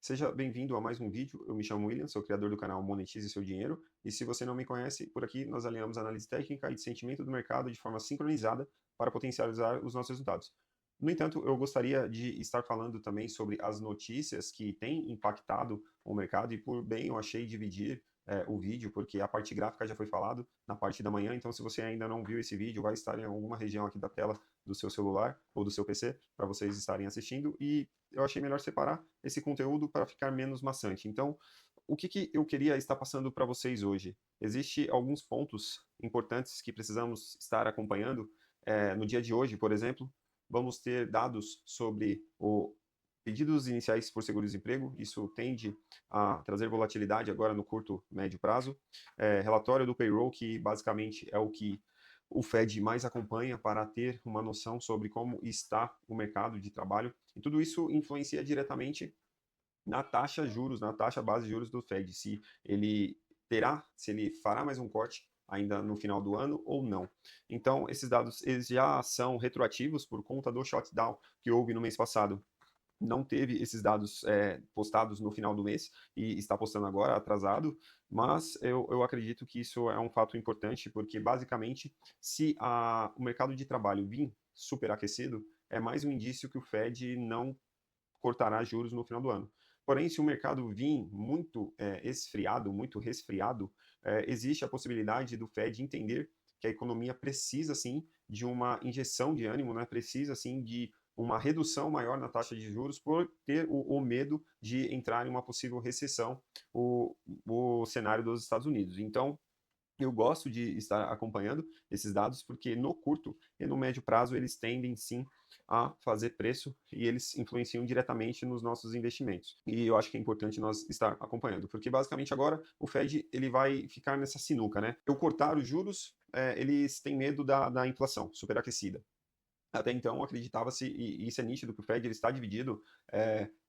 Seja bem-vindo a mais um vídeo. Eu me chamo William, sou criador do canal Monetize Seu Dinheiro. E se você não me conhece, por aqui nós alinhamos análise técnica e de sentimento do mercado de forma sincronizada para potencializar os nossos resultados. No entanto, eu gostaria de estar falando também sobre as notícias que têm impactado o mercado e por bem eu achei dividir o vídeo, porque a parte gráfica já foi falado na parte da manhã, então se você ainda não viu esse vídeo, vai estar em alguma região aqui da tela do seu celular ou do seu PC para vocês estarem assistindo e eu achei melhor separar esse conteúdo para ficar menos maçante. Então, o que eu queria estar passando para vocês hoje? Existem alguns pontos importantes que precisamos estar acompanhando. No dia de hoje, por exemplo, vamos ter dados sobre o pedidos iniciais por seguro-desemprego, isso tende a trazer volatilidade agora no curto, médio prazo. Relatório do payroll, que basicamente é o que o Fed mais acompanha para ter uma noção sobre como está o mercado de trabalho. E tudo isso influencia diretamente na taxa juros, na taxa base de juros do Fed, se ele fará mais um corte ainda no final do ano ou não. Então, esses dados eles já são retroativos por conta do shutdown que houve no mês passado. Não teve esses dados postados no final do mês e está postando agora, atrasado, mas eu acredito que isso é um fato importante, porque basicamente, se o mercado de trabalho vir superaquecido, é mais um indício que o Fed não cortará juros no final do ano. Porém, se o mercado vir muito esfriado, muito resfriado, existe a possibilidade do Fed entender que a economia precisa sim de uma injeção de ânimo, né? Precisa sim de uma redução maior na taxa de juros por ter o medo de entrar em uma possível recessão o cenário dos Estados Unidos. Então, eu gosto de estar acompanhando esses dados porque no curto e no médio prazo eles tendem sim a fazer preço e eles influenciam diretamente nos nossos investimentos. E eu acho que é importante nós estar acompanhando, porque basicamente agora o Fed ele vai ficar nessa sinuca, né? Eu cortar os juros, eles têm medo da inflação superaquecida. Até então, acreditava-se, e isso é nítido, que o Fed ele está dividido.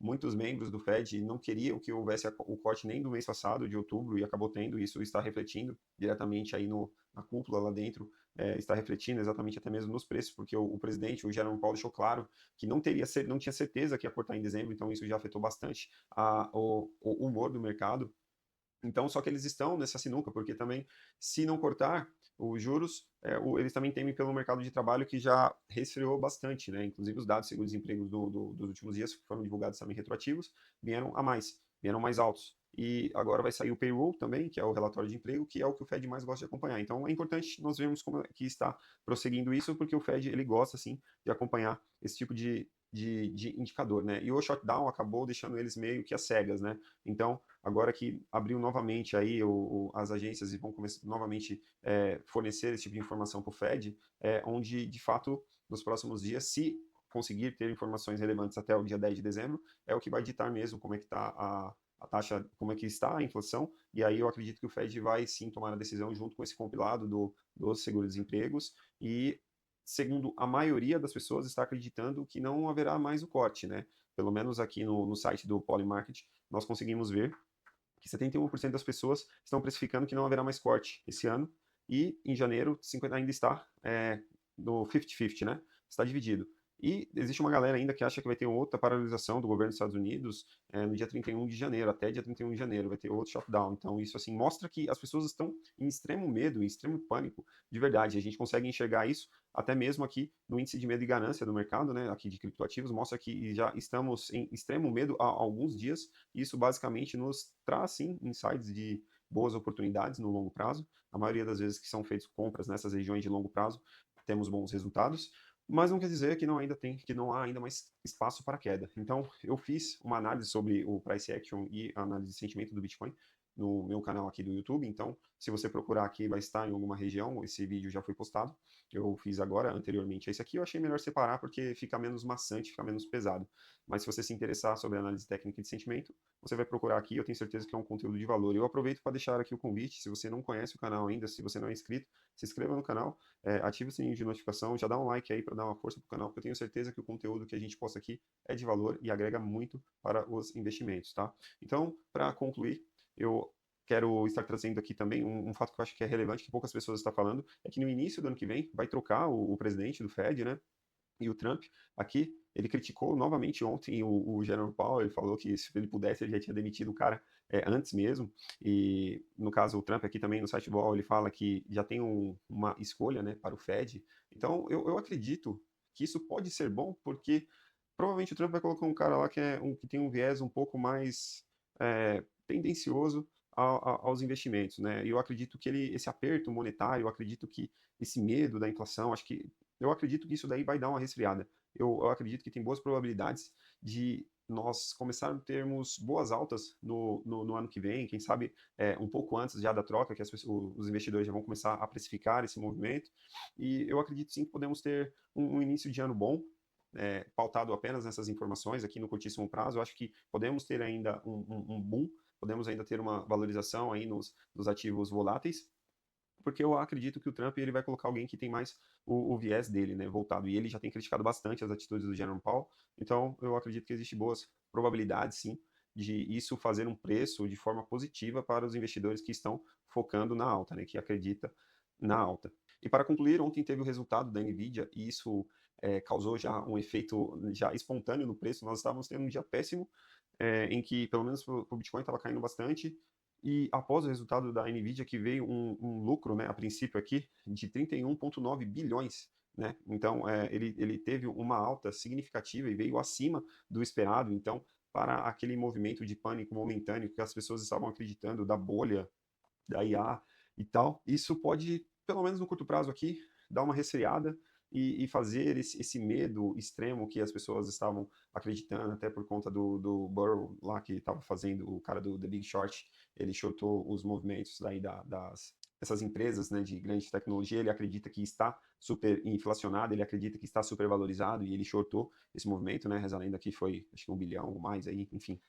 Muitos membros do Fed não queriam que houvesse o corte nem do mês passado, de outubro, e acabou tendo. Isso está refletindo diretamente aí na cúpula lá dentro, está refletindo exatamente até mesmo nos preços, porque o presidente, o Jerome Powell, deixou claro que não tinha certeza que ia cortar em dezembro, então isso já afetou bastante o humor do mercado. Então, só que eles estão nessa sinuca, porque também, se não cortar os juros, eles também temem pelo mercado de trabalho que já resfriou bastante, né? Inclusive, os dados de seguro-desemprego dos últimos dias, que foram divulgados também retroativos, vieram mais altos. E agora vai sair o payroll também, que é o relatório de emprego, que é o que o Fed mais gosta de acompanhar. Então, é importante nós vermos como é que está prosseguindo isso, porque o Fed, ele gosta, sim, de acompanhar esse tipo de indicador, né? E o shutdown acabou deixando eles meio que às cegas, né? Então, agora que abriu novamente aí as agências e vão começar novamente fornecer esse tipo de informação para o Fed, onde de fato nos próximos dias, se conseguir ter informações relevantes até o dia 10 de dezembro, é o que vai ditar mesmo como é que está a taxa, como é que está a inflação, e aí eu acredito que o Fed vai sim tomar a decisão junto com esse compilado dos seguro-desempregos, e segundo a maioria das pessoas está acreditando que não haverá mais o corte, né? Pelo menos aqui no site do Polymarket, nós conseguimos ver que 71% das pessoas estão precificando que não haverá mais corte esse ano, e em janeiro 50 ainda está no 50-50, né? Está dividido. E existe uma galera ainda que acha que vai ter outra paralisação do governo dos Estados Unidos no dia 31 de janeiro, até dia 31 de janeiro, vai ter outro shutdown. Então, isso assim mostra que as pessoas estão em extremo medo, em extremo pânico, de verdade. A gente consegue enxergar isso até mesmo aqui no índice de medo e ganância do mercado, né, aqui de criptoativos, mostra que já estamos em extremo medo há alguns dias. Isso basicamente nos traz, sim, insights de boas oportunidades no longo prazo. A maioria das vezes que são feitas compras nessas regiões de longo prazo, temos bons resultados, mas não quer dizer que não há ainda mais espaço para queda. Então, eu fiz uma análise sobre o price action e a análise de sentimento do Bitcoin no meu canal aqui do YouTube. Então, se você procurar aqui, vai estar em alguma região. Esse vídeo já foi postado. Eu fiz agora, anteriormente a esse aqui. Eu achei melhor separar porque fica menos maçante, fica menos pesado. Mas se você se interessar sobre análise técnica de sentimento, você vai procurar aqui. Eu tenho certeza que é um conteúdo de valor. Eu aproveito para deixar aqui o convite. Se você não conhece o canal ainda, se você não é inscrito, se inscreva no canal, ative o sininho de notificação, já dá um like aí para dar uma força para o canal, porque eu tenho certeza que o conteúdo que a gente posta aqui é de valor e agrega muito para os investimentos, tá? Então, para concluir, eu quero estar trazendo aqui também um fato que eu acho que é relevante, que poucas pessoas estão falando, é que no início do ano que vem vai trocar o presidente do Fed, né? E o Trump, aqui, ele criticou novamente ontem o Jerome Powell, ele falou que se ele pudesse, ele já tinha demitido o cara antes mesmo. E, no caso, o Trump aqui também no site do UOL, ele fala que já tem uma escolha, né, para o Fed. Então, eu acredito que isso pode ser bom, porque provavelmente o Trump vai colocar um cara lá que tem um viés um pouco mais tendencioso aos investimentos, né? E eu acredito que esse aperto monetário, eu acredito que esse medo da inflação, eu acredito que isso daí vai dar uma resfriada. Eu acredito que tem boas probabilidades de nós começarmos a termos boas altas no ano que vem, quem sabe um pouco antes já da troca, que os investidores já vão começar a precificar esse movimento. E eu acredito sim que podemos ter um início de ano bom, pautado apenas nessas informações aqui no curtíssimo prazo. Eu acho que podemos ter ainda um boom, podemos ainda ter uma valorização aí nos ativos voláteis, porque eu acredito que o Trump ele vai colocar alguém que tem mais o viés dele, né, voltado. E ele já tem criticado bastante as atitudes do Jerome Powell, então eu acredito que existe boas probabilidades, sim, de isso fazer um preço de forma positiva para os investidores que estão focando na alta, né, que acredita na alta. E para concluir, ontem teve o resultado da Nvidia e isso causou já um efeito já espontâneo no preço. Nós estávamos tendo um dia péssimo, em que pelo menos o Bitcoin estava caindo bastante, e após o resultado da Nvidia, que veio um lucro, né, a princípio aqui, de 31,9 bilhões, né? Então, ele teve uma alta significativa e veio acima do esperado. Então, para aquele movimento de pânico momentâneo que as pessoas estavam acreditando da bolha da IA e tal, isso pode, pelo menos no curto prazo aqui, dar uma resfriada e fazer esse medo extremo que as pessoas estavam acreditando, até por conta do Burrow lá, que estava fazendo, o cara do The Big Short, ele shortou os movimentos daí essas empresas, né, de grande tecnologia. Ele acredita que está super inflacionado, ele acredita que está super valorizado, e ele shortou esse movimento, né, reza a lenda que foi, acho que 1 bilhão ou mais aí, enfim.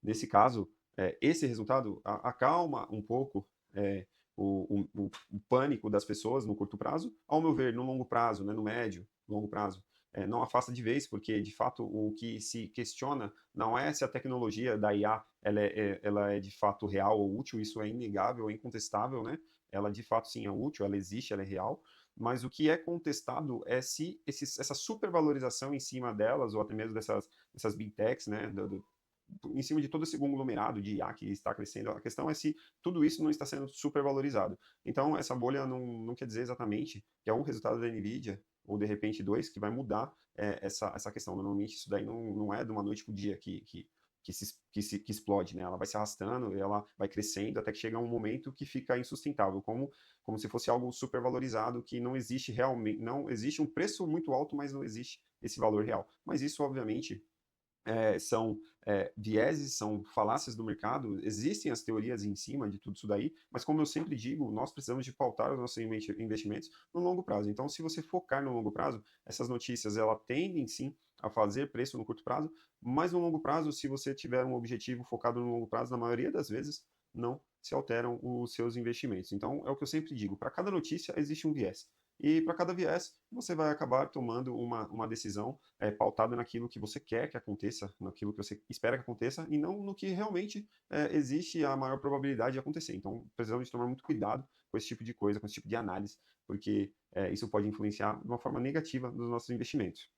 Nesse caso, esse resultado acalma um pouco o pânico das pessoas no curto prazo. Ao meu ver, no longo prazo, né, no médio, longo prazo, não afasta de vez, porque de fato o que se questiona não é se a tecnologia da IA ela é de fato real ou útil. Isso é inegável, é incontestável, né? Ela de fato sim é útil, ela existe, ela é real, mas o que é contestado é se essa supervalorização em cima delas, ou até mesmo dessas big techs, né, em cima de todo esse conglomerado de IA que está crescendo. A questão é se tudo isso não está sendo supervalorizado. Então, essa bolha não quer dizer exatamente que é um resultado da NVIDIA, ou de repente dois, que vai mudar essa questão. Normalmente, isso daí não é de uma noite para o dia que explode, né? Ela vai se arrastando, ela vai crescendo até que chega um momento que fica insustentável, como se fosse algo supervalorizado, que não existe realmente, não existe um preço muito alto, mas não existe esse valor real. Mas isso, obviamente, são vieses, são falácias do mercado. Existem as teorias em cima de tudo isso daí, mas como eu sempre digo, nós precisamos de pautar os nossos investimentos no longo prazo. Então, se você focar no longo prazo, essas notícias ela tendem sim a fazer preço no curto prazo, mas no longo prazo, se você tiver um objetivo focado no longo prazo, na maioria das vezes não se alteram os seus investimentos. Então, é o que eu sempre digo, para cada notícia existe um viés. E para cada viés, você vai acabar tomando uma decisão pautada naquilo que você quer que aconteça, naquilo que você espera que aconteça, e não no que realmente existe a maior probabilidade de acontecer. Então, precisamos de tomar muito cuidado com esse tipo de coisa, com esse tipo de análise, porque isso pode influenciar de uma forma negativa nos nossos investimentos.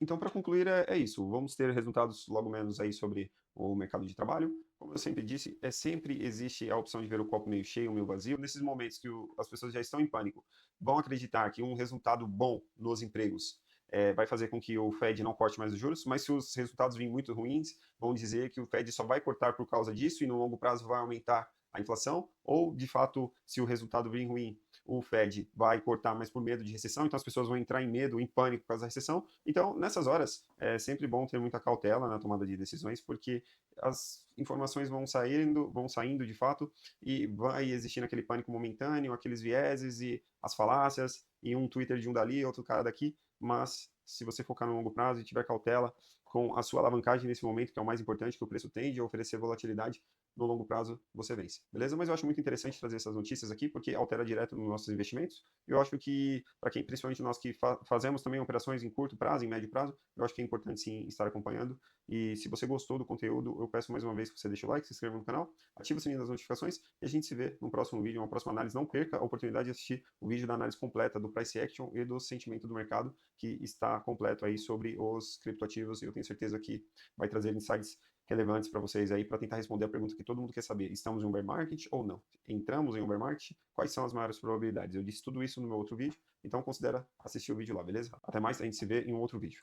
Então, para concluir, é isso. Vamos ter resultados logo menos aí sobre o mercado de trabalho. Como eu sempre disse, sempre existe a opção de ver o copo meio cheio ou meio vazio. Nesses momentos que as pessoas já estão em pânico, vão acreditar que um resultado bom nos empregos vai fazer com que o Fed não corte mais os juros, mas se os resultados virem muito ruins, vão dizer que o Fed só vai cortar por causa disso e no longo prazo vai aumentar a inflação, ou de fato, se o resultado vir ruim, o Fed vai cortar, mas por medo de recessão, então as pessoas vão entrar em medo, em pânico por causa da recessão. Então, nessas horas, é sempre bom ter muita cautela na tomada de decisões, porque as informações vão saindo de fato, e vai existindo aquele pânico momentâneo, aqueles vieses e as falácias, e um Twitter de um dali, outro cara daqui, mas se você focar no longo prazo e tiver cautela, com a sua alavancagem nesse momento, que é o mais importante, que o preço tende a oferecer volatilidade, no longo prazo você vence, beleza? Mas eu acho muito interessante trazer essas notícias aqui, porque altera direto nos nossos investimentos. Eu acho que, para quem, principalmente nós que fazemos também operações em curto prazo, em médio prazo, eu acho que é importante sim estar acompanhando. E se você gostou do conteúdo, eu peço mais uma vez que você deixe o like, se inscreva no canal, ative o sininho das notificações e a gente se vê no próximo vídeo, uma próxima análise. Não perca a oportunidade de assistir o vídeo da análise completa do price action e do sentimento do mercado, que está completo aí sobre os criptoativos, e eu tenho certeza que vai trazer insights relevantes para vocês aí, para tentar responder a pergunta que todo mundo quer saber: estamos em um bear market ou não? Entramos em um bear market? Quais são as maiores probabilidades? Eu disse tudo isso no meu outro vídeo, então considera assistir o vídeo lá, beleza? Até mais, a gente se vê em um outro vídeo.